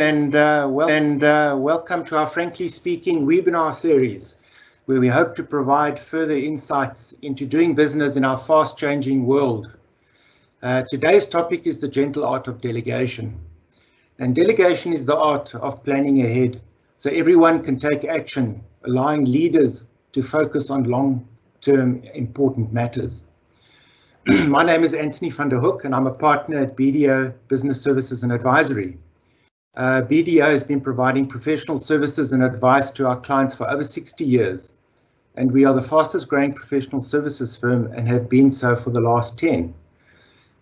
Welcome to our Frankly Speaking webinar series, where we hope to provide further insights into doing business in our fast-changing world. Today's topic is the gentle art of delegation. And delegation is the art of planning ahead, so everyone can take action, allowing leaders to focus on long-term important matters. My name is Anthony van der Hoek, and I'm a partner at BDO Business Services and Advisory. BDO has been providing professional services and advice to our clients for over 60 years, and we are the fastest growing professional services firm and have been so for the last 10.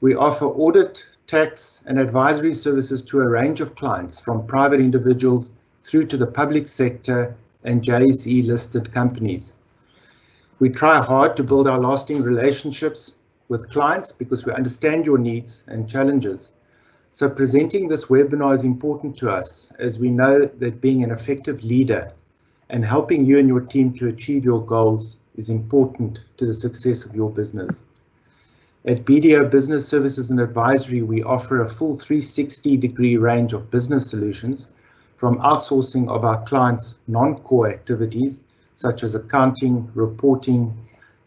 We offer audit, tax and advisory services to a range of clients, from private individuals through to the public sector and JSE listed companies. We try hard to build our lasting relationships with clients because we understand your needs and challenges. So presenting this webinar is important to us, as we know that being an effective leader and helping you and your team to achieve your goals is important to the success of your business. At BDO Business Services and Advisory, we offer a full 360-degree range of business solutions, from outsourcing of our clients' non-core activities, such as accounting, reporting,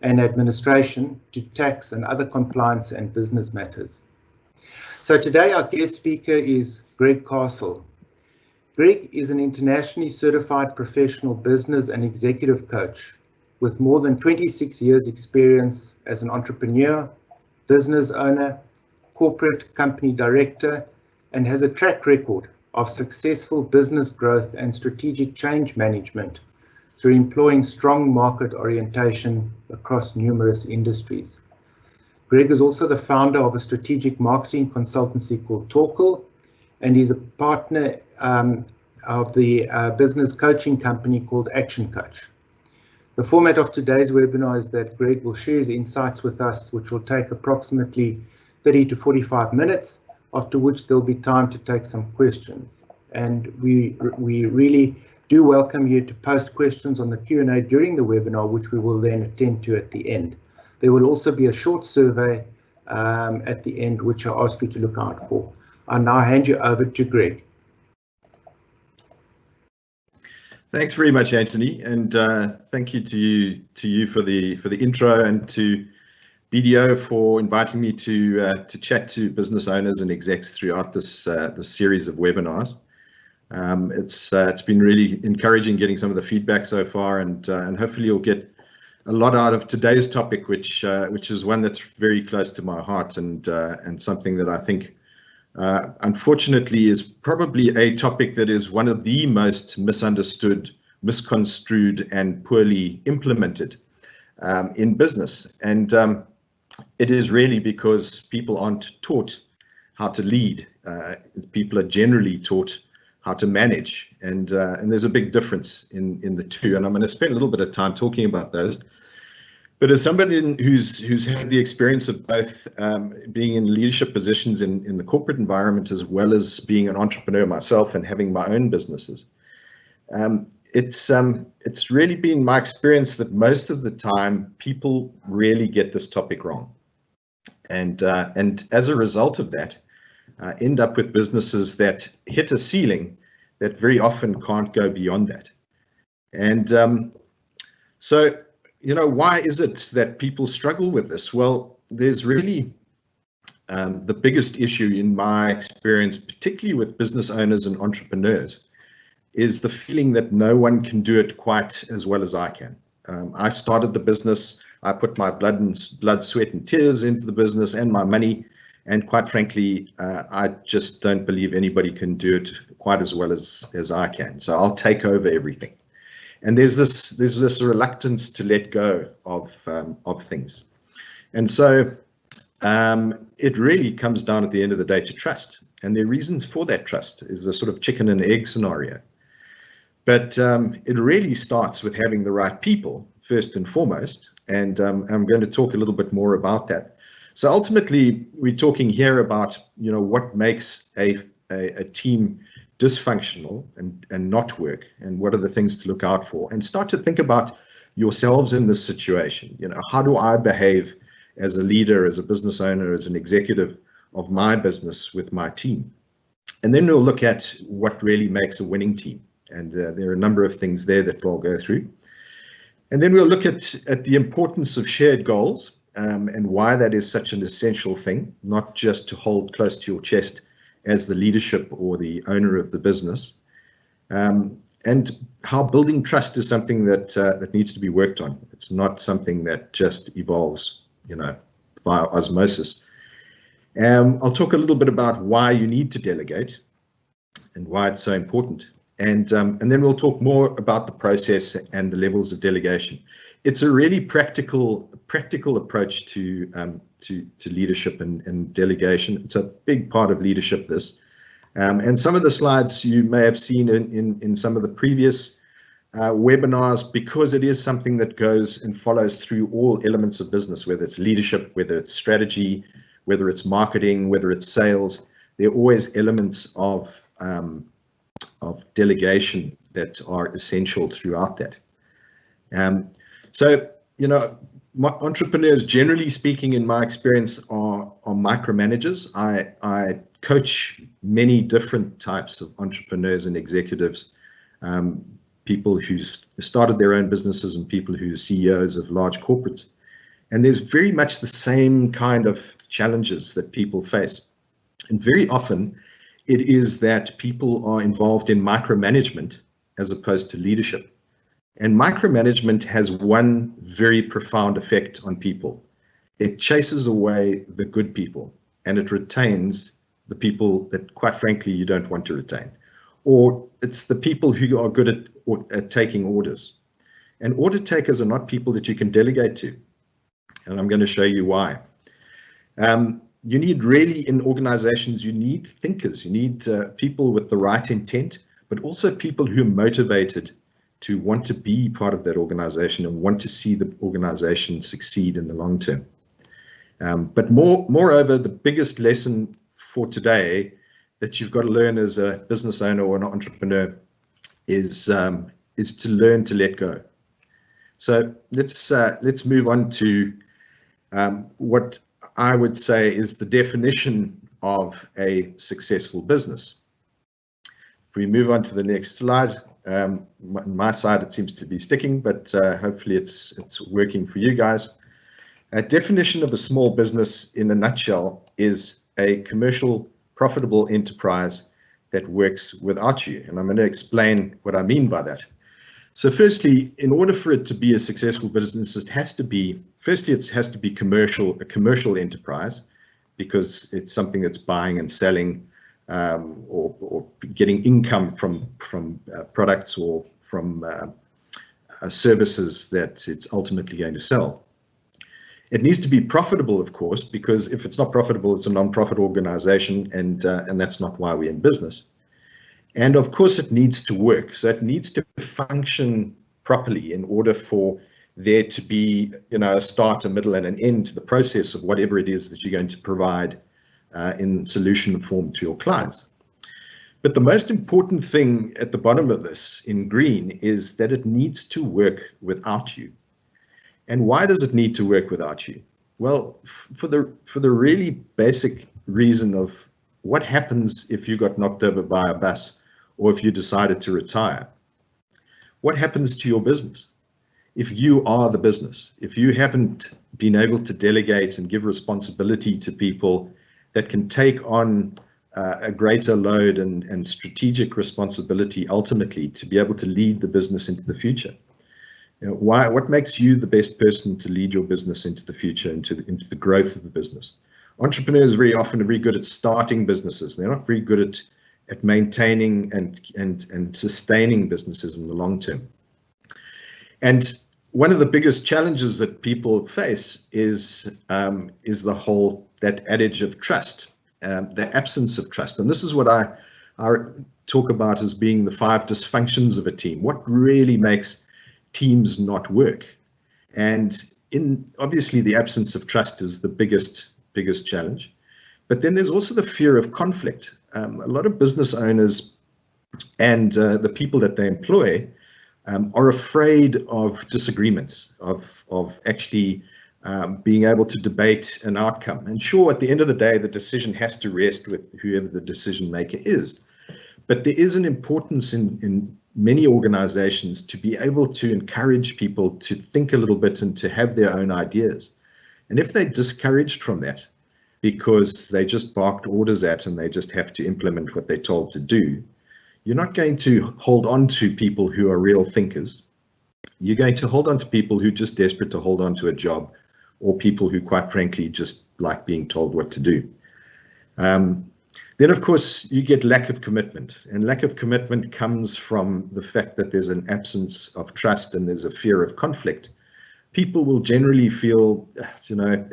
and administration, to tax and other compliance and business matters. So today our guest speaker is Greg Castle. Greg is an internationally certified professional business and executive coach with more than 26 years experience as an entrepreneur, business owner, corporate company director, and has a track record of successful business growth and strategic change management through employing strong market orientation across numerous industries. Greg is also the founder of a strategic marketing consultancy called Talkle, and he's a partner of the business coaching company called Action Coach. The format of today's webinar is that Greg will share his insights with us, which will take approximately 30 to 45 minutes, after which there'll be time to take some questions. And we really do welcome you to post questions on the Q&A during the webinar, which we will then attend to at the end. There will also be a short survey at the end, which I ask you to look out for. I'll now hand you over to Greg. Thanks very much, Anthony, and thank you to you for the intro, and to BDO for inviting me to chat to business owners and execs throughout this series of webinars. It's been really encouraging getting some of the feedback so far, and hopefully you'll get a lot out of today's topic, which is one that's very close to my heart, and something that I think unfortunately is probably a topic that is one of the most misunderstood, misconstrued and poorly implemented in business. And it is really because people aren't taught how to lead. People are generally taught how to manage, and there's a big difference in the two, and I'm going to spend a little bit of time talking about those. But as somebody who's had the experience of both being in leadership positions in the corporate environment, as well as being an entrepreneur myself and having my own businesses, it's really been my experience that most of the time people really get this topic wrong, and as a result of that, end up with businesses that hit a ceiling that very often can't go beyond that. And so, you know, why is it that people struggle with this? Well, there's really the biggest issue in my experience, particularly with business owners and entrepreneurs, is the feeling that no one can do it quite as well as I can. I started the business, I put my blood, sweat and tears into the business and my money. And quite frankly, I just don't believe anybody can do it quite as well as I can. So I'll take over everything. And there's this reluctance to let go of things. And so it really comes down at the end of the day to trust. And the reasons for that trust is a sort of chicken and egg scenario. But it really starts with having the right people first and foremost. And I'm going to talk a little bit more about that. So ultimately, we're talking here about, you know, what makes a team dysfunctional and not work, and what are the things to look out for, and start to think about yourselves in this situation. You know, how do I behave as a leader, as a business owner, as an executive of my business with my team? And then we'll look at what really makes a winning team. And there are a number of things there that we'll go through. And then we'll look at the importance of shared goals and why that is such an essential thing, not just to hold close to your chest as the leadership or the owner of the business. And how building trust is something that needs to be worked on. It's not something that just evolves, via osmosis. I'll talk a little bit about why you need to delegate and why it's so important. And then we'll talk more about the process and the levels of delegation. It's a really practical approach to leadership and delegation. It's a big part of leadership, this. And some of the slides you may have seen in some of the previous webinars, because it is something that goes and follows through all elements of business, whether it's leadership, whether it's strategy, whether it's marketing, whether it's sales. There are always elements of delegation that are essential throughout that. So, entrepreneurs, generally speaking, in my experience, are micromanagers. I coach many different types of entrepreneurs and executives, people who started their own businesses and people who are CEOs of large corporates. And there's very much the same kind of challenges that people face. And very often it is that people are involved in micromanagement as opposed to leadership. And micromanagement has one very profound effect on people. It chases away the good people and it retains the people that, quite frankly, you don't want to retain. Or it's the people who are good at taking orders. And order takers are not people that you can delegate to. And I'm going to show you why. You need really, in organizations, you need thinkers. You need people with the right intent, but also people who are motivated to want to be part of that organization and want to see the organization succeed in the long term. But moreover, the biggest lesson for today that you've got to learn as a business owner or an entrepreneur is to learn to let go. So let's move on to what I would say is the definition of a successful business. If we move on to the next slide, on my side it seems to be sticking, but hopefully it's working for you guys. A definition of a small business in a nutshell is a commercial, profitable enterprise that works without you. And I'm going to explain what I mean by that. So firstly, in order for it to be a successful business, it has to be, firstly, it has to be commercial, a commercial enterprise, because it's something that's buying and selling or getting income from products or from services that it's ultimately going to sell. It needs to be profitable, of course, because if it's not profitable, it's a non-profit organization, and that's not why we're in business. And of course, it needs to work. So it needs to function properly in order for there to be, a start, a middle, and an end to the process of whatever it is that you're going to provide in solution form to your clients. But the most important thing at the bottom of this in green is that it needs to work without you. And why does it need to work without you? Well, for the really basic reason of what happens if you got knocked over by a bus or if you decided to retire. What happens to your business? If you are the business, if you haven't been able to delegate and give responsibility to people that can take on a greater load and strategic responsibility ultimately to be able to lead the business into the future. What makes you the best person to lead your business into the future, into the growth of the business? Entrepreneurs very often are very good at starting businesses. They're not very good at maintaining and sustaining businesses in the long term. And one of the biggest challenges that people face is that adage of trust, the absence of trust. And this is what I talk about as being the 5 dysfunctions of a team. What really makes teams not work? And obviously the absence of trust is the biggest challenge. But then there's also the fear of conflict. A lot of business owners and the people that they employ are afraid of disagreements, of actually being able to debate an outcome. And sure, at the end of the day, the decision has to rest with whoever the decision maker is. But there is an importance in many organizations to be able to encourage people to think a little bit and to have their own ideas. And if they're discouraged from that because they just barked orders at and they just have to implement what they're told to do, you're not going to hold on to people who are real thinkers. You're going to hold on to people who are just desperate to hold on to a job, or people who, quite frankly, just like being told what to do. Then, of course, you get lack of commitment. And lack of commitment comes from the fact that there's an absence of trust and there's a fear of conflict. People will generally feel, you know,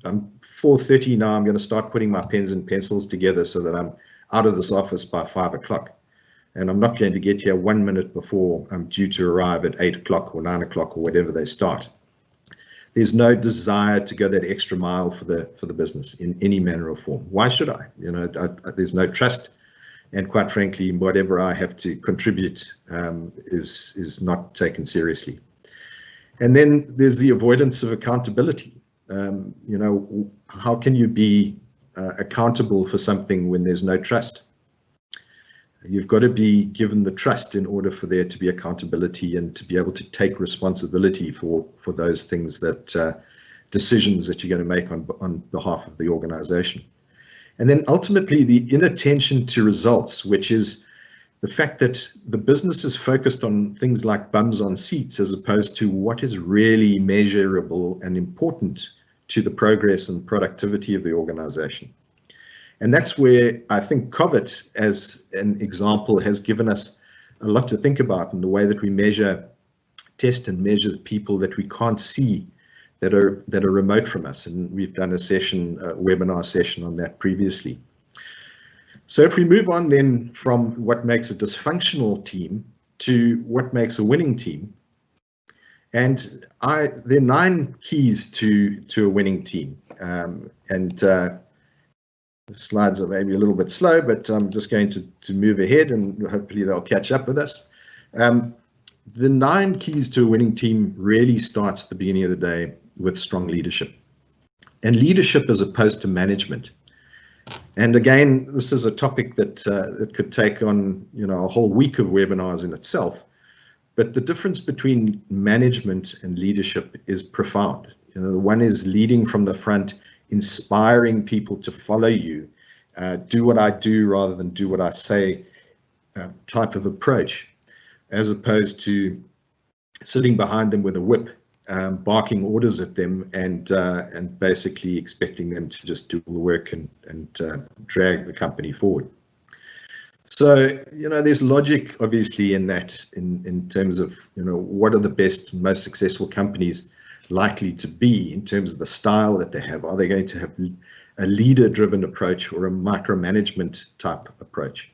I'm 4:30 now, I'm going to start putting my pens and pencils together so that I'm out of this office by 5 o'clock. And I'm not going to get here 1 minute before I'm due to arrive at 8 o'clock or 9 o'clock or whatever they start. There's no desire to go that extra mile for the business in any manner or form. Why should I? You know, there's no trust, and quite frankly, whatever I have to contribute is not taken seriously. And then there's the avoidance of accountability. You know, how can you be accountable for something when there's no trust? You've got to be given the trust in order for there to be accountability and to be able to take responsibility for those things, that decisions that you're going to make on behalf of the organization. And then ultimately the inattention to results, which is the fact that the business is focused on things like bums on seats as opposed to what is really measurable and important to the progress and productivity of the organization. And that's where I think COVID, as an example, has given us a lot to think about in the way that we test and measure people that we can't see, that are remote from us. And we've done a webinar session on that previously. So if we move on then from what makes a dysfunctional team to what makes a winning team, and there are 9 keys to a winning team. The slides are maybe a little bit slow, but I'm just going to move ahead and hopefully they'll catch up with us. The 9 keys to a winning team really starts at the beginning of the day with strong leadership. And leadership as opposed to management. And again, this is a topic that could take on, you know, a whole week of webinars in itself. But the difference between management and leadership is profound. You know, the one is leading from the front, inspiring people to follow you, do what I do rather than do what I say type of approach, as opposed to sitting behind them with a whip, barking orders at them and basically expecting them to just do all the work and drag the company forward. So, you know, there's logic obviously in that, in terms of, you know, what are the best, most successful companies likely to be in terms of the style that they have. Are they going to have a leader-driven approach or a micromanagement type approach?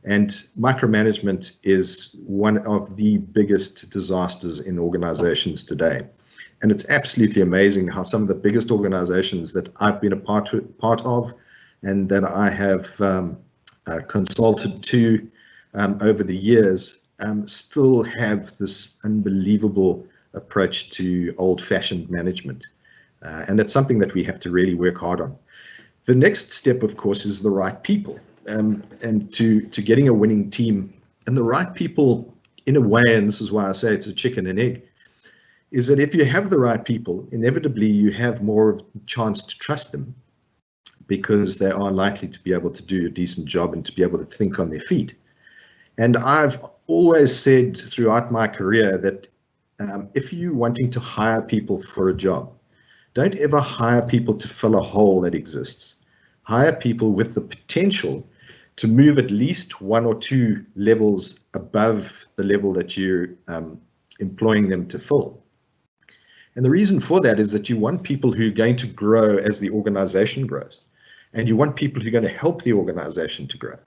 And micromanagement is one of the biggest disasters in organizations today. And it's absolutely amazing how some of the biggest organizations that I've been a part of and that I have consulted to over the years still have this unbelievable approach to old-fashioned management. And it's something that we have to really work hard on. The next step, of course, is the right people. And to getting a winning team, and the right people, in a way, and this is why I say it's a chicken and egg, is that if you have the right people, inevitably you have more of a chance to trust them, because they are likely to be able to do a decent job and to be able to think on their feet. And I've always said throughout my career that if you're wanting to hire people for a job, don't ever hire people to fill a hole that exists. Hire people with the potential to move at least 1 or 2 levels above the level that you're employing them to fill. And the reason for that is that you want people who are going to grow as the organization grows. And you want people who are going to help the organization to grow.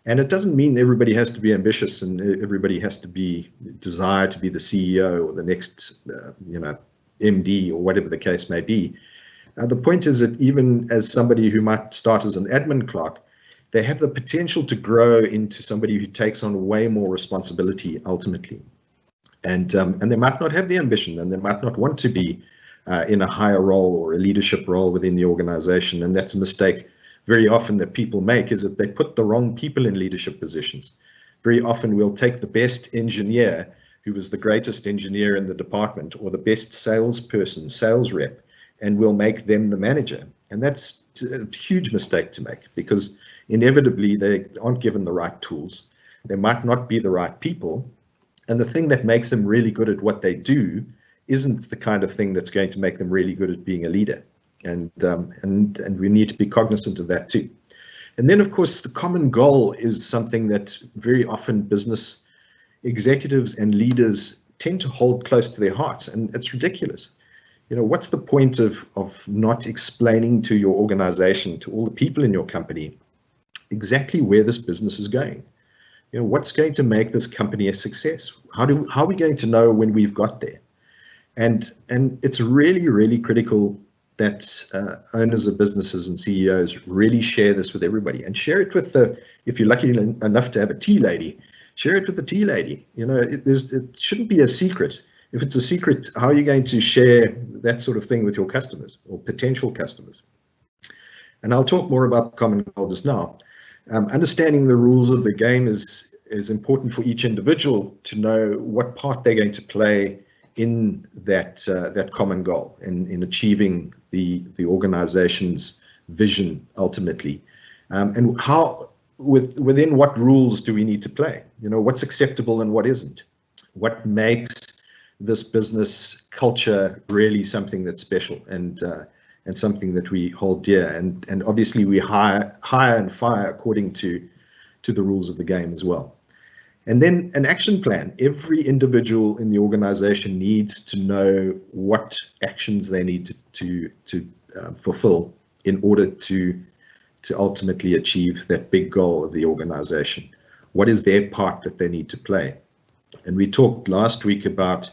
And it doesn't mean everybody has to be ambitious and everybody has to desire to be the CEO or the next, MD or whatever the case may be. The point is that even as somebody who might start as an admin clerk, they have the potential to grow into somebody who takes on way more responsibility ultimately. And they might not have the ambition and they might not want to be in a higher role or a leadership role within the organization. And that's a mistake very often that people make, is that they put the wrong people in leadership positions. Very often we'll take the best engineer who was the greatest engineer in the department, or the best salesperson, sales rep, and we'll make them the manager. And that's a huge mistake to make, because inevitably they aren't given the right tools. They might not be the right people. And the thing that makes them really good at what they do isn't the kind of thing that's going to make them really good at being a leader. And we need to be cognizant of that too. And then, of course, the common goal is something that very often business executives and leaders tend to hold close to their hearts, and it's ridiculous. You know, what's the point of not explaining to your organization, to all the people in your company, exactly where this business is going? You know, what's going to make this company a success? How are we going to know when we've got there? And it's really, really critical that owners of businesses and CEOs really share this with everybody, and share it with if you're lucky enough to have a tea lady, share it with the tea lady. You know, it shouldn't be a secret. If it's a secret, how are you going to share that sort of thing with your customers or potential customers? And I'll talk more about common goal just now. Understanding the rules of the game is important for each individual to know what part they're going to play in that common goal, in achieving the organization's vision ultimately, and how within what rules do we need to play? You know, what's acceptable and what isn't? What makes this business culture really something that's special and something that we hold dear? And obviously we hire and fire according to the rules of the game as well. And then an action plan. Every individual in the organization needs to know what actions they need to fulfill in order to ultimately achieve that big goal of the organization. What is their part that they need to play? And we talked last week about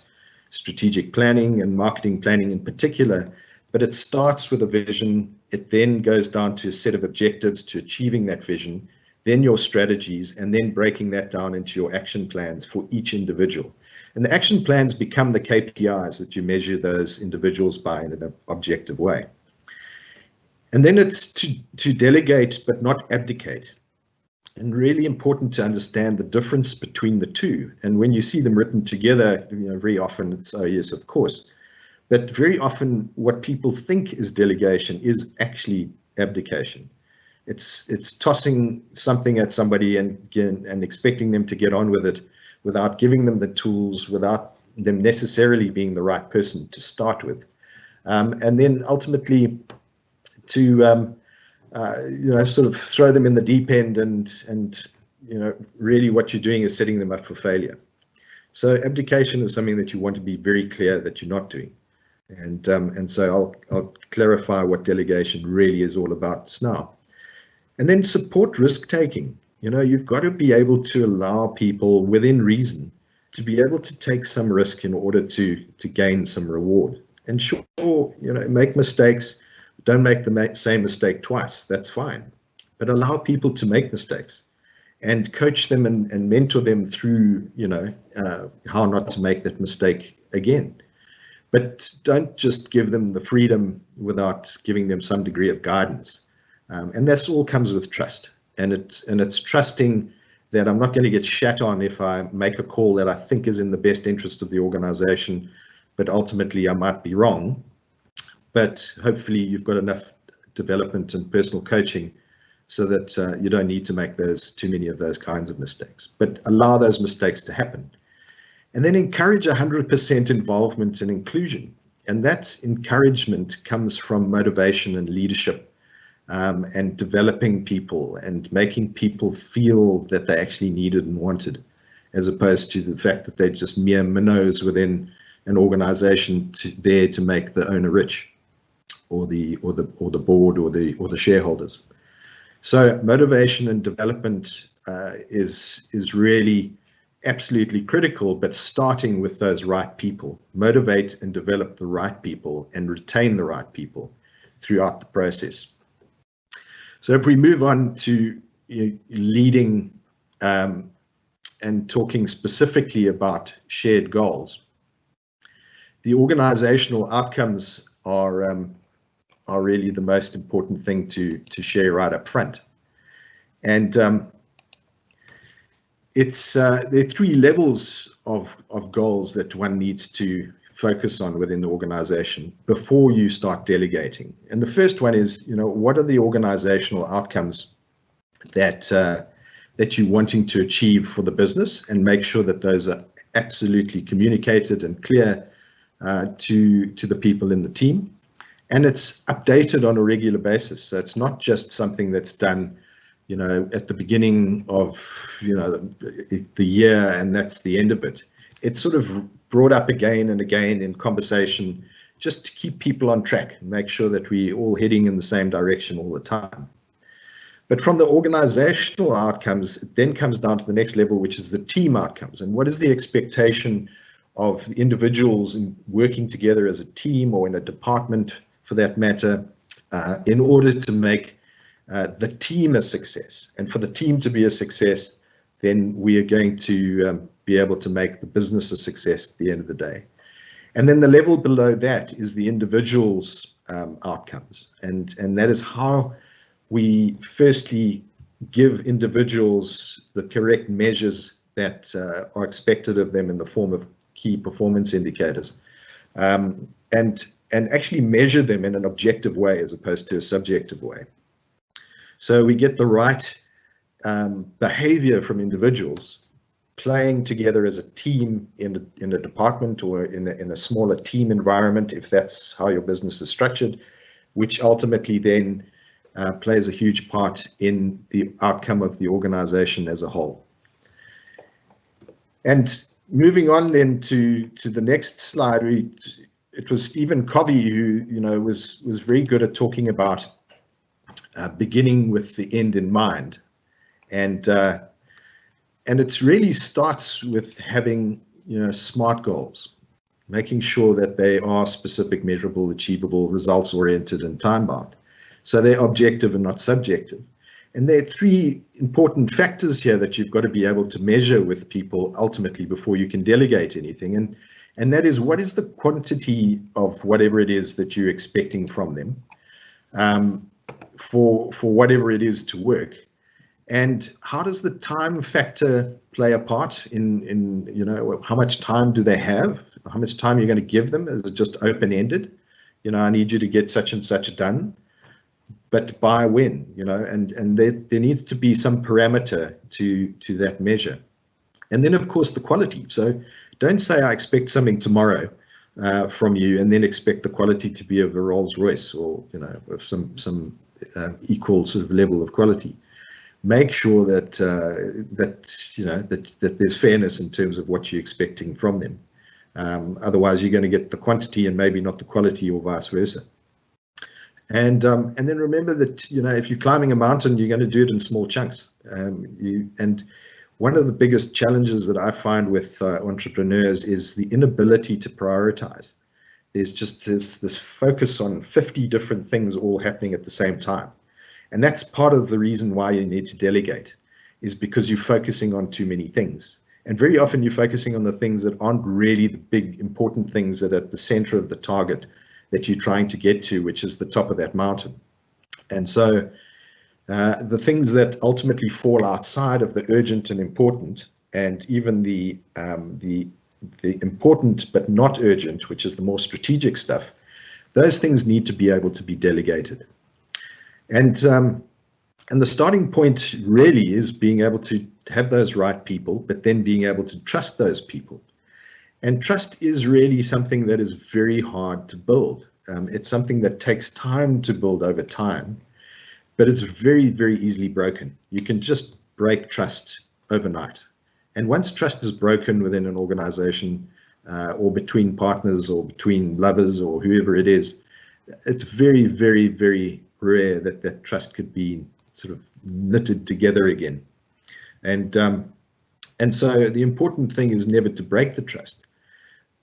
strategic planning and marketing planning in particular, but it starts with a vision. It then goes down to a set of objectives to achieving that vision, then your strategies, and then breaking that down into your action plans for each individual. And the action plans become the KPIs that you measure those individuals by in an objective way. And then it's to delegate but not abdicate. And really important to understand the difference between the two. And when you see them written together, you know, very often it's, oh yes, of course. But very often what people think is delegation is actually abdication. It's tossing something at somebody and expecting them to get on with it without giving them the tools, without them necessarily being the right person to start with. And then ultimately to you know, sort of throw them in the deep end, and you know, really what you're doing is setting them up for failure. So abdication is something that you want to be very clear that you're not doing. And so I'll clarify what delegation really is all about just now. And then support risk taking. You know, you've got to be able to allow people within reason to be able to take some risk in order to gain some reward. And sure, you know, make mistakes. Don't make the same mistake twice. That's fine. But allow people to make mistakes and coach them and mentor them through, you know, how not to make that mistake again. But don't just give them the freedom without giving them some degree of guidance. And that's all comes with trust. And it's trusting that I'm not going to get shat on if I make a call that I think is in the best interest of the organization, but ultimately I might be wrong. But hopefully you've got enough development and personal coaching so that you don't need to make too many of those kinds of mistakes, but allow those mistakes to happen. And then encourage 100% involvement and inclusion. And that encouragement comes from motivation and leadership, and developing people and making people feel that they're actually needed and wanted, as opposed to the fact that they're just mere minnows within an organization there to make the owner rich, or the board or the shareholders. So motivation and development is really absolutely critical, but starting with those right people. Motivate and develop the right people and retain the right people throughout the process. So if we move on to leading and talking specifically about shared goals, the organizational outcomes are really the most important thing to share right up front. And there are 3 levels of goals that one needs to focus on within the organization before you start delegating. And the first one is, what are the organizational outcomes that you're wanting to achieve for the business, and make sure that those are absolutely communicated and clear to the people in the team. And it's updated on a regular basis. So it's not just something that's done, at the beginning of, the year, and that's the end of it. It's sort of brought up again and again in conversation, just to keep people on track and make sure that we're all heading in the same direction all the time. But from the organizational outcomes, it then comes down to the next level, which is the team outcomes. And what is the expectation of the individuals in working together as a team, or in a department for that matter, in order to make the team a success. And for the team to be a success, then we are going to be able to make the business a success at the end of the day. And then the level below that is the individual's outcomes. And that is how we firstly give individuals the correct measures that are expected of them in the form of key performance indicators, and actually measure them in an objective way as opposed to a subjective way. So we get the right behavior from individuals playing together as a team in a department, or in a smaller team environment, if that's how your business is structured, which ultimately then plays a huge part in the outcome of the organization as a whole. And moving on then to the next slide, it was Stephen Covey who was very good at talking about beginning with the end in mind, and it really starts with having smart goals, making sure that they are specific, measurable, achievable, results oriented, and time bound. So they're objective and not subjective. And there are 3 important factors here that you've got to be able to measure with people ultimately before you can delegate anything. And that is, what is the quantity of whatever it is that you're expecting from them for whatever it is to work? And how does the time factor play a part in how much time do they have? How much time you're going to give them? Is it just open-ended? I need you to get such and such done, but by when? And there needs to be some parameter to that measure. And then of course the quality. So don't say I expect something tomorrow from you, and then expect the quality to be of a Rolls Royce, or of some equal sort of level of quality. Make sure that that there's fairness in terms of what you're expecting from them. Otherwise, you're going to get the quantity and maybe not the quality, or vice versa. And then remember that if you're climbing a mountain, you're going to do it in small chunks. And one of the biggest challenges that I find with entrepreneurs is the inability to prioritize. There's just this focus on 50 different things all happening at the same time. And that's part of the reason why you need to delegate, is because you're focusing on too many things. And very often you're focusing on the things that aren't really the big important things that are at the center of the target that you're trying to get to, which is the top of that mountain. And so the things that ultimately fall outside of the urgent and important, and even the important but not urgent, which is the more strategic stuff, those things need to be able to be delegated. And the starting point really is being able to have those right people, but then being able to trust those people. And trust is really something that is very hard to build. It's something that takes time to build over time, but it's very, very easily broken. You can just break trust overnight. And once trust is broken within an organization, or between partners, or between lovers, or whoever it is, it's very, very, very rare that that trust could be sort of knitted together again. And so the important thing is never to break the trust,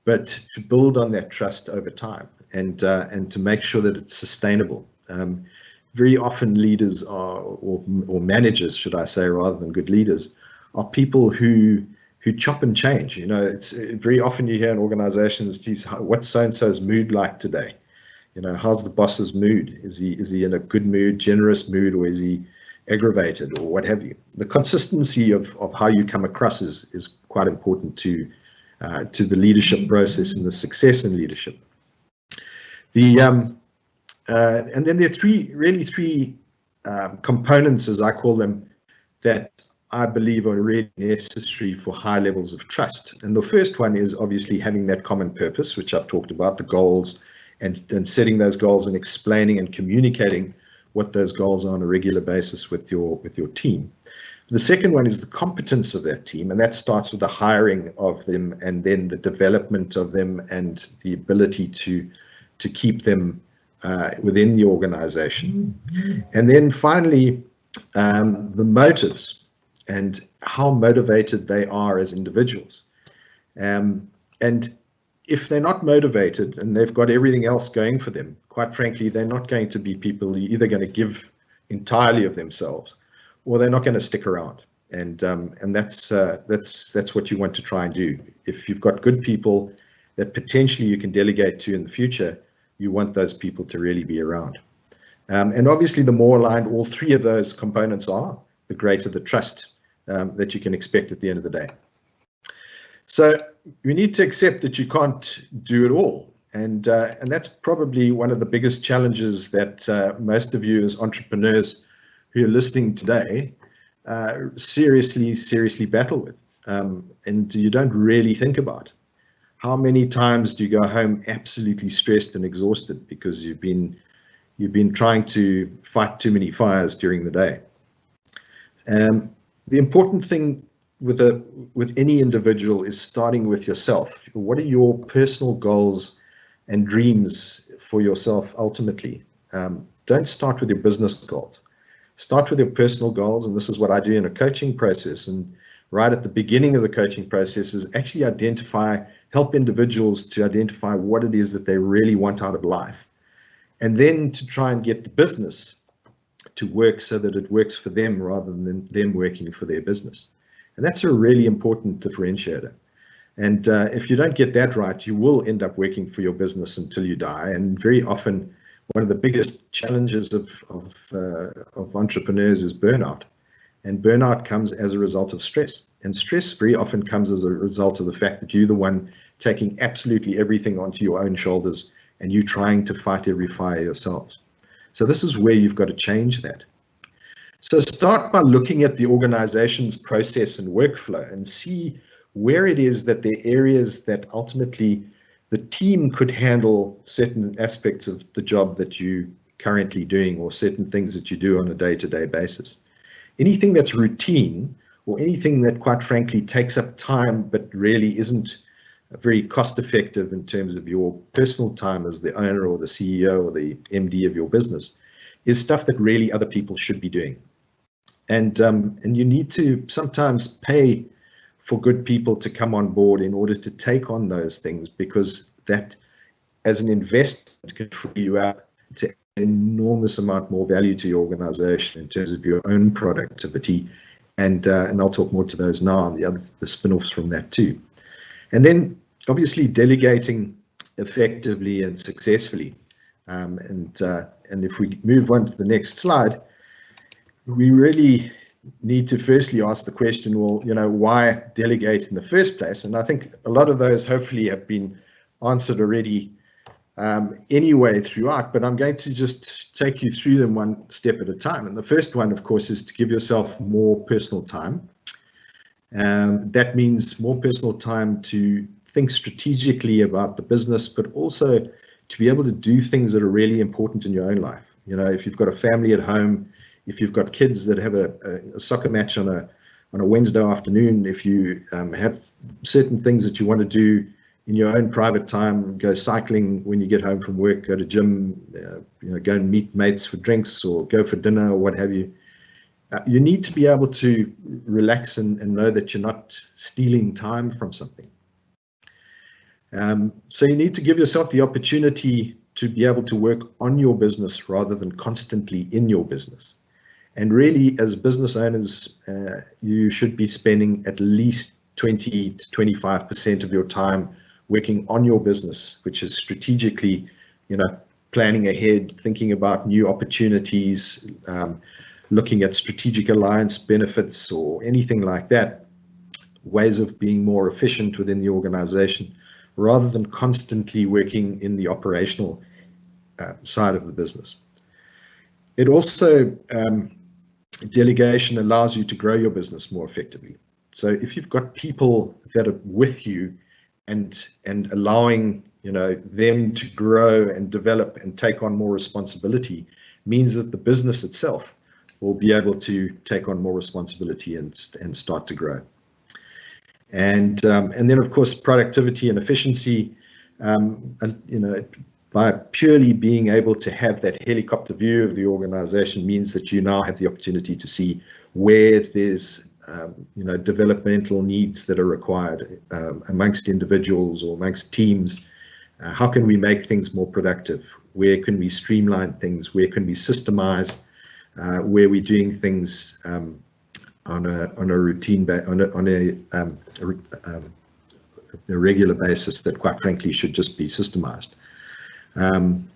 but to build on that trust over time, and to make sure that it's sustainable. Very often leaders are, or managers, should I say, rather than good leaders, are people who who chop and change. You know, it's very often you hear in organizations, geez, what's so-and-so's mood like today? You know, how's the boss's mood? Is he in a good mood, generous mood, or is he aggravated, or what have you? The consistency of how you come across is quite important to the leadership process and the success in leadership. And then there are three components, as I call them, that I believe are really necessary for high levels of trust. And the first one is obviously having that common purpose, which I've talked about, the goals, and setting those goals and explaining and communicating what those goals are on a regular basis with your team. The second one is the competence of that team, and that starts with the hiring of them and then the development of them and the ability to keep them within the organization. And then finally, the motives and how motivated they are as individuals. And if they're not motivated and they've got everything else going for them, quite frankly, they're not going to be people who are either going to give entirely of themselves or they're not going to stick around. And that's what you want to try and do. If you've got good people that potentially you can delegate to in the future, you want those people to really be around. And obviously, the more aligned all three of those components are, the greater the trust that you can expect at the end of the day. So you need to accept that you can't do it all. And that's probably one of the biggest challenges that most of you as entrepreneurs who are listening today seriously battle with. And you don't really think about. How many times do you go home absolutely stressed and exhausted because you've been trying to fight too many fires during the day? The important thing with any individual is starting with yourself. What are your personal goals and dreams for yourself ultimately? Don't start with your business goals. Start with your personal goals, and this is what I do in a coaching process. And right at the beginning of the coaching process is actually help individuals to identify what it is that they really want out of life, and then to try and get the business to work so that it works for them rather than them working for their business. And that's a really important differentiator. And if you don't get that right, you will end up working for your business until you die. And very often, one of the biggest challenges of entrepreneurs is burnout. And burnout comes as a result of stress. And stress very often comes as a result of the fact that you're the one taking absolutely everything onto your own shoulders and you trying to fight every fire yourselves. So this is where you've got to change that. So start by looking at the organization's process and workflow and see where it is that there are areas that ultimately the team could handle certain aspects of the job that you're currently doing or certain things that you do on a day-to-day basis. Anything that's routine or anything that quite frankly takes up time but really isn't very cost effective in terms of your personal time as the owner or the CEO or the MD of your business is stuff that really other people should be doing. And you need to sometimes pay for good people to come on board in order to take on those things, because that as an investment can free you up to an enormous amount more value to your organization in terms of your own productivity. And I'll talk more to those now and the spin-offs from that too. And then obviously delegating effectively and successfully. And if we move on to the next slide, we really need to firstly ask the question, well, why delegate in the first place? And I think a lot of those hopefully have been answered already anyway throughout, but I'm going to just take you through them one step at a time. And the first one, of course, is to give yourself more personal time. That means more personal time to think strategically about the business, but also to be able to do things that are really important in your own life. If you've got a family at home, if you've got kids that have a soccer match on a Wednesday afternoon, if you have certain things that you want to do in your own private time, go cycling when you get home from work, go to gym, go and meet mates for drinks or go for dinner or what have you. You need to be able to relax and know that you're not stealing time from something. So you need to give yourself the opportunity to be able to work on your business rather than constantly in your business. And really, as business owners, you should be spending at least 20 to 25% of your time working on your business, which is strategically, planning ahead, thinking about new opportunities, looking at strategic alliance benefits or anything like that, ways of being more efficient within the organization, rather than constantly working in the operational side of the business. It also, delegation allows you to grow your business more effectively. So if you've got people that are with you and allowing them to grow and develop and take on more responsibility, means that the business itself will be able to take on more responsibility and start to grow. And then of course productivity and efficiency, by purely being able to have that helicopter view of the organization, means that you now have the opportunity to see where there's developmental needs that are required amongst individuals or amongst teams. How can we make things more productive? Where can we streamline things? Where can we systemize? Where we're doing things on a routine, on a regular basis that, quite frankly, should just be systemized. And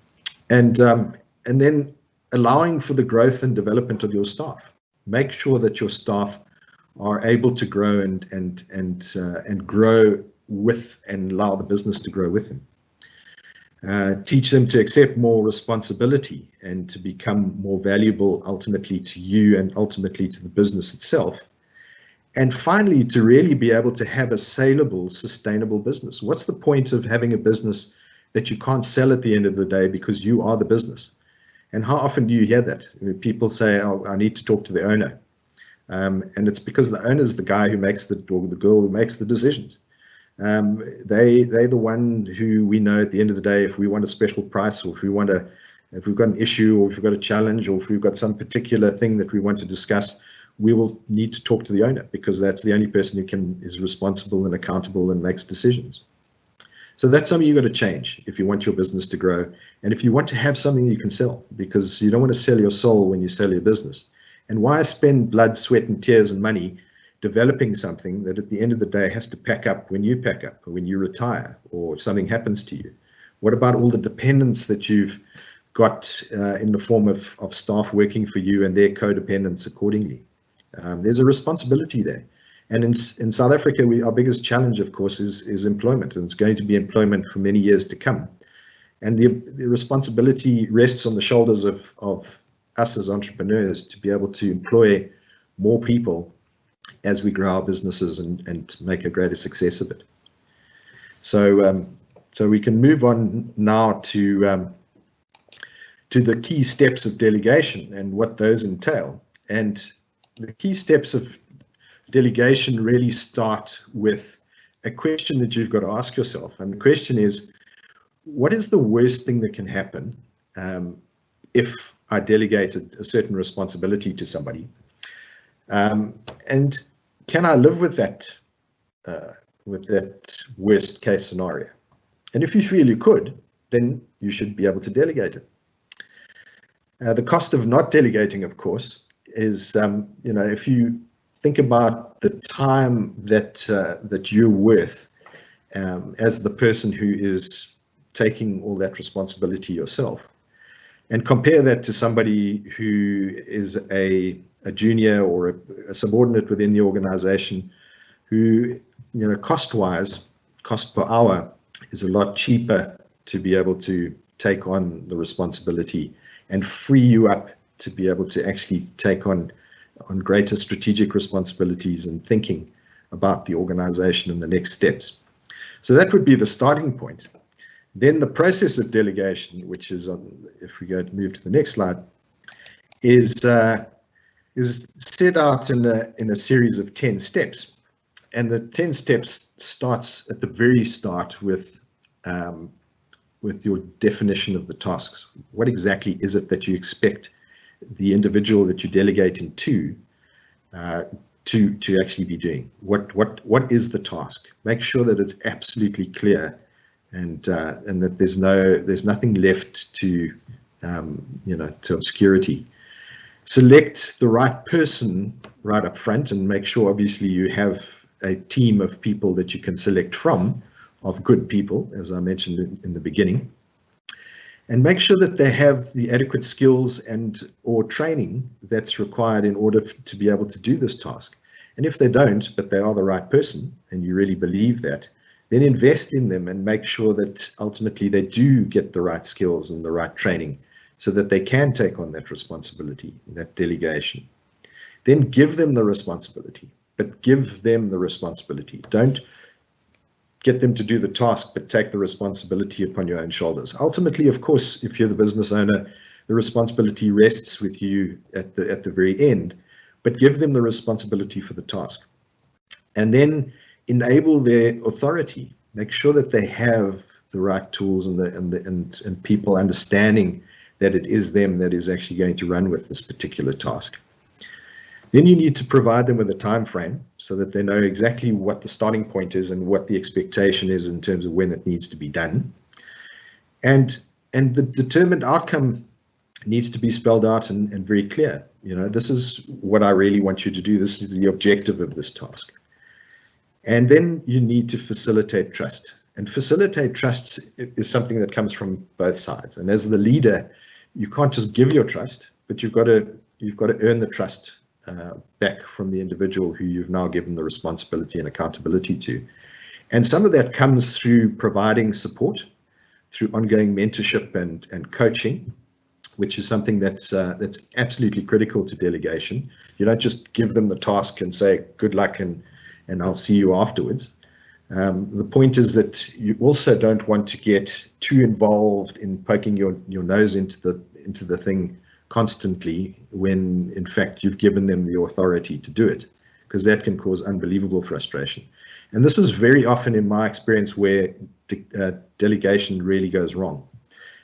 then allowing for the growth and development of your staff. Make sure that your staff are able to grow and grow with, and allow the business to grow with them. Teach them to accept more responsibility and to become more valuable ultimately to you and ultimately to the business itself. And finally, to really be able to have a saleable, sustainable business. What's the point of having a business that you can't sell at the end of the day because you are the business? And how often do you hear that? People say, oh, I need to talk to the owner. And it's because the owner is the guy who makes or the girl who makes the decisions. They're the one who we know at the end of the day, if we want a special price, or if we've got an issue, or if we've got a challenge, or if we've got some particular thing that we want to discuss, we will need to talk to the owner, because that's the only person who is responsible and accountable and makes decisions. So that's something you've got to change if you want your business to grow, and if you want to have something you can sell, because you don't want to sell your soul when you sell your business. And why spend blood, sweat, and tears and money developing something that at the end of the day has to pack up when you pack up, or when you retire, or if something happens to you? What about all the dependents that you've got in the form of staff working for you and their codependents accordingly? There's a responsibility there. And in South Africa, our biggest challenge, of course, is employment, and it's going to be employment for many years to come. And the responsibility rests on the shoulders of us as entrepreneurs to be able to employ more people as we grow our businesses and make a greater success of it. So we can move on now to the key steps of delegation and what those entail. And the key steps of delegation really start with a question that you've got to ask yourself. And the question is, what is the worst thing that can happen if I delegated a certain responsibility to somebody? And can I live with that worst case scenario? And if you feel you could, then you should be able to delegate it. The cost of not delegating, of course, is if you think about the time that you're worth as the person who is taking all that responsibility yourself, and compare that to somebody who is a junior or a subordinate within the organization, who, cost-wise, cost per hour, is a lot cheaper to be able to take on the responsibility and free you up to be able to actually take on greater strategic responsibilities and thinking about the organization and the next steps. So that would be the starting point. Then the process of delegation, which is if we go to move to the next slide, is set out in a series of 10 steps. And the 10 steps starts at the very start with your definition of the tasks. What exactly is it that you expect the individual that you delegate to actually be doing? What is the task? Make sure that it's absolutely clear, and that there's nothing left to to obscurity. Select the right person right up front, and make sure obviously you have a team of people that you can select from, of good people, as I mentioned in the beginning, and make sure that they have the adequate skills and or training that's required in order to be able to do this task. And if they don't, but they are the right person, and you really believe that, then invest in them and make sure that ultimately they do get the right skills and the right training so that they can take on that responsibility, that delegation. Then give them the responsibility, but give them the responsibility. Don't get them to do the task, but take the responsibility upon your own shoulders. Ultimately, of course, if you're the business owner, the responsibility rests with you at the very end, but give them the responsibility for the task. And then enable their authority. Make sure that they have the right tools and people understanding that it is them that is actually going to run with this particular task. Then you need to provide them with a time frame so that they know exactly what the starting point is and what the expectation is in terms of when it needs to be done. And the determined outcome needs to be spelled out and very clear. You know, this is what I really want you to do. This is the objective of this task. And then you need to facilitate trust. And facilitate trust is something that comes from both sides. And as the leader, you can't just give your trust, but you've got to earn the trust back from the individual who you've now given the responsibility and accountability to. And some of that comes through providing support, through ongoing mentorship and coaching, which is something that's absolutely critical to delegation. You don't just give them the task and say, good luck and I'll see you afterwards. The point is that you also don't want to get too involved in poking your nose into the thing constantly when in fact you've given them the authority to do it, because that can cause unbelievable frustration. And this is very often in my experience where delegation really goes wrong,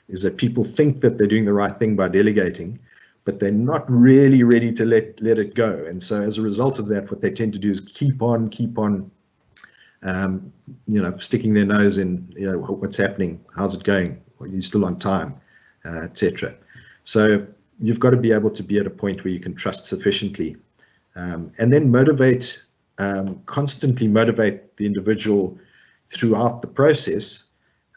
is that people think that they're doing the right thing by delegating, but they're not really ready to let it go. And so as a result of that, what they tend to do is keep on sticking their nose in, what's happening, how's it going, are you still on time, etc. So you've got to be able to be at a point where you can trust sufficiently, and then constantly motivate the individual throughout the process,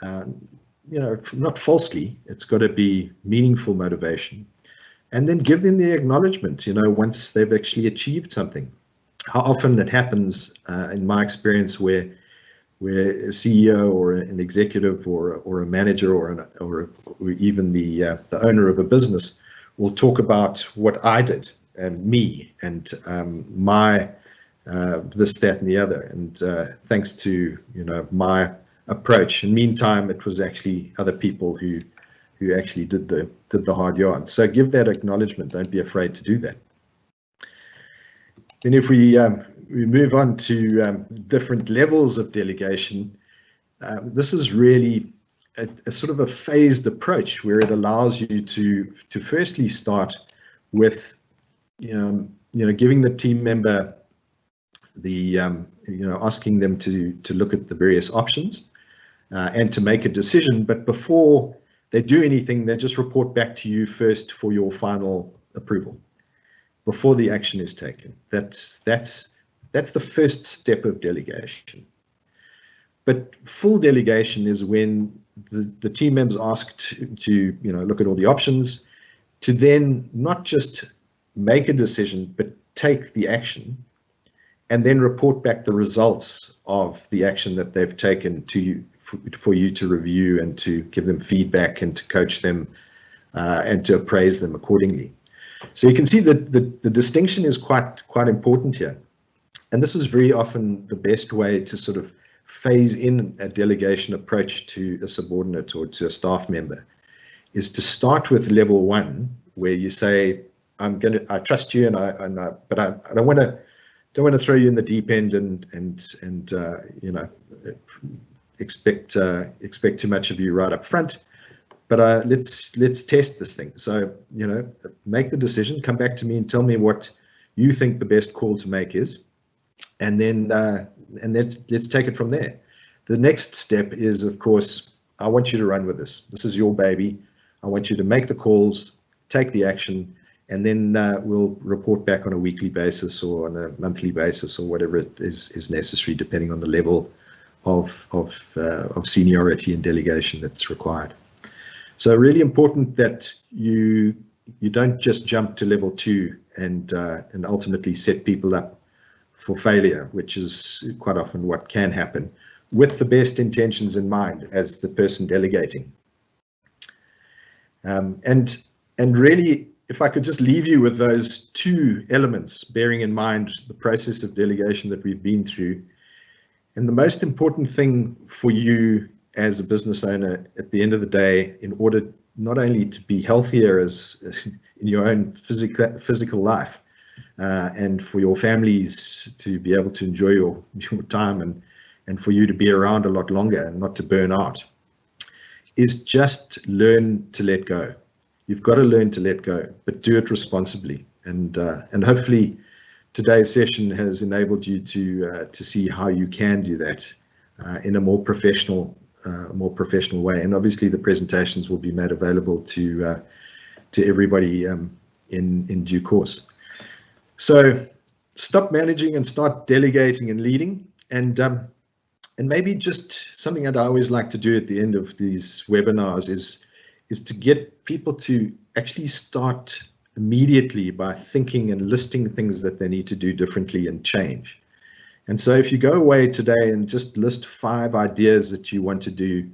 not falsely. It's got to be meaningful motivation, and then give them the acknowledgement, once they've actually achieved something. How often it happens, in my experience, where a CEO or an executive or a manager or even the owner of a business will talk about what I did and me and my this, that, and the other, and thanks to my approach. In the meantime, it was actually other people who actually did the hard yards. So give that acknowledgement. Don't be afraid to do that. Then if we move on to different levels of delegation, this is really a sort of a phased approach where it allows you to firstly start with giving the team member the asking them to look at the various options and to make a decision. But before they do anything, they just report back to you first for your final approval before the action is taken. That's the first step of delegation. But full delegation is when the team members asked to look at all the options, to then not just make a decision, but take the action, and then report back the results of the action that they've taken to you for you to review and to give them feedback and to coach them and to appraise them accordingly. So you can see that the distinction is quite important here. And this is very often the best way to sort of phase in a delegation approach to a subordinate or to a staff member, is to start with level 1, where you say, I trust you, but I don't want to throw you in the deep end and expect too much of you right up front. But let's test this thing. So make the decision, come back to me and tell me what you think the best call to make is, and then let's take it from there. The next step is, of course, I want you to run with this. This is your baby. I want you to make the calls, take the action, and then we'll report back on a weekly basis or on a monthly basis or whatever it is necessary, depending on the level of seniority and delegation that's required. So really important that you don't just jump to level 2 and ultimately set people up for failure, which is quite often what can happen, with the best intentions in mind as the person delegating. And really, if I could just leave you with those 2 elements, bearing in mind the process of delegation that we've been through. And the most important thing for you as a business owner at the end of the day, in order not only to be healthier as in your own physical life, and for your families to be able to enjoy your time and for you to be around a lot longer and not to burn out, is just learn to let go. You've got to learn to let go, but do it responsibly. And hopefully today's session has enabled you to see how you can do that in a more professional way. And obviously the presentations will be made available to everybody in due course. So stop managing and start delegating and leading. And maybe just something that I always like to do at the end of these webinars is to get people to actually start immediately by thinking and listing things that they need to do differently and change. And so if you go away today and just list 5 ideas that you want to do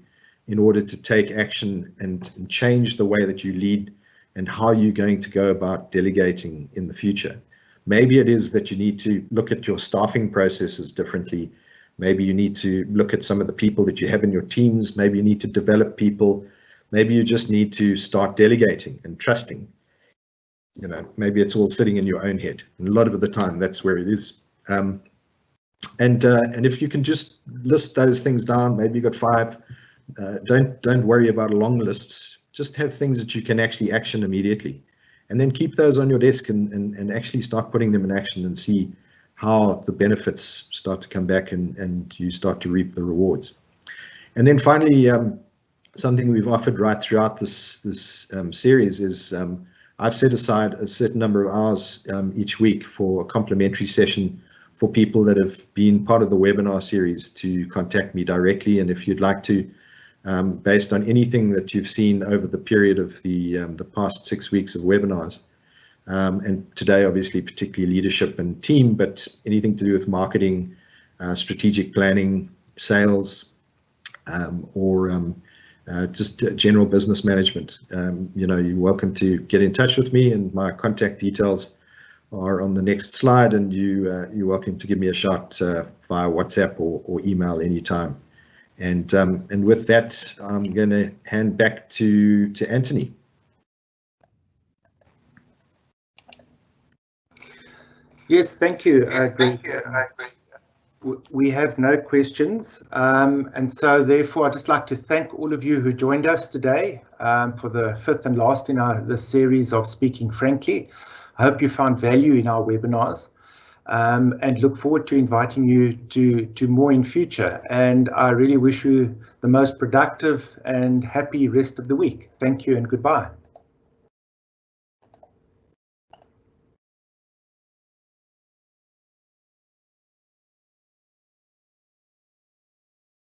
in order to take action and change the way that you lead and how you're going to go about delegating in the future. Maybe it is that you need to look at your staffing processes differently. Maybe you need to look at some of the people that you have in your teams. Maybe you need to develop people. Maybe you just need to start delegating and trusting. You know, maybe it's all sitting in your own head. And a lot of the time, that's where it is. And if you can just list those things down, maybe you got 5. Don't worry about long lists. Just have things that you can actually action immediately, and then keep those on your desk and actually start putting them in action and see how the benefits start to come back and you start to reap the rewards. And then finally, something we've offered right throughout this series is I've set aside a certain number of hours each week for a complimentary session for people that have been part of the webinar series to contact me directly. And if you'd like to, based on anything that you've seen over the period of the past 6 weeks of webinars, and today obviously particularly leadership and team, but anything to do with marketing, strategic planning, sales, or just general business management, you know, you're welcome to get in touch with me, and my contact details are on the next slide, and you're welcome to give me a shout via WhatsApp or email anytime. And with that, I'm going to hand back to Anthony. Yes, thank you, Greg. We have no questions, and so therefore I'd just like to thank all of you who joined us today for the 5th and last in this series of Speaking Frankly. I hope you found value in our webinars, and look forward to inviting you to more in future. And I really wish you the most productive and happy rest of the week. Thank you and goodbye.